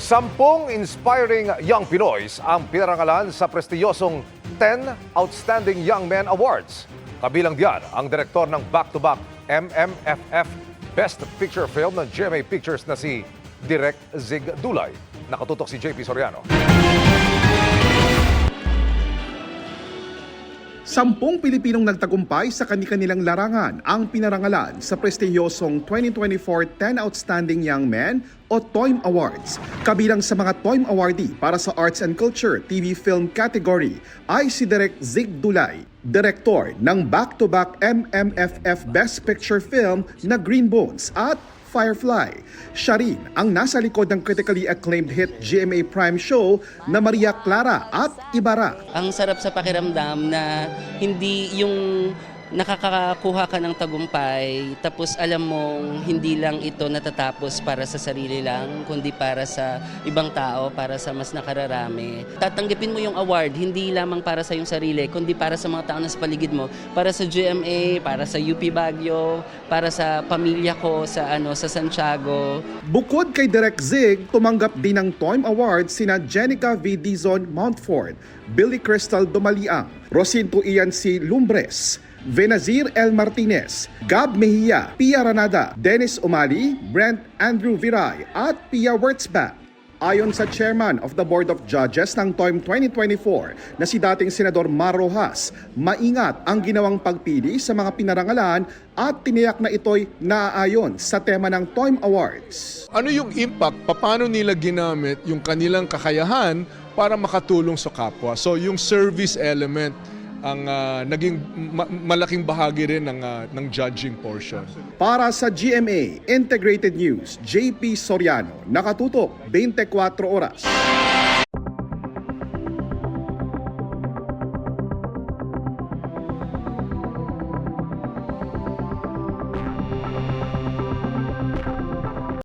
Sampung inspiring young Pinoys ang pinarangalan sa prestiyosong 10 Outstanding Young Men Awards. Kabilang diyan ang direktor ng back-to-back MMFF Best Picture Film ng GMA Pictures na si Direk Zig Dulay. Nakatutok si JP Soriano. Sampung Pilipinong nagtagumpay sa kani-kanilang larangan ang pinarangalan sa prestiyosong 2024 10 Outstanding Young Men o TOYM Awards. Kabilang sa mga TOYM awardee para sa Arts and Culture TV Film category ay si Direk Zig Dulay, direktor ng back-to-back MMFF Best Picture Film na Green Bones at Firefly. Siya rin ang nasa likod ng critically acclaimed hit GMA Prime show na Maria Clara at Ibarra. Ang sarap sa pakiramdam na hindi yung nakakakuha ka ng tagumpay tapos alam mong hindi lang ito natatapos para sa sarili lang kundi para sa ibang tao, para sa mas nakararami. Tatanggapin mo yung award hindi lamang para sa iyong sarili kundi para sa mga tao na sa paligid mo, para sa GMA, para sa UP Baguio, para sa pamilya ko sa Santiago. Bukod kay Direk Zig, tumanggap din ng TOYM Awards sina Jenica V. Dizon Mountford, Billy Crystal Dumaliang, Rosinto Ian C. Lumbres, Venazir L. Martinez, Gab Mejia, Pia Ranada, Dennis Umali, Brent Andrew Viray at Pia Wurtzbach. Ayon sa chairman of the Board of Judges ng TOYM 2024 na si dating Senador Mar Rojas, maingat ang ginawang pagpili sa mga pinarangalan at tiniyak na ito'y naaayon sa tema ng TOYM Awards. Ano yung impact? Paano nila ginamit yung kanilang kakayahan para makatulong sa kapwa? So yung service element ang naging malaking bahagi rin ng judging portion. Para sa GMA Integrated News, JP Soriano, nakatutok 24 oras.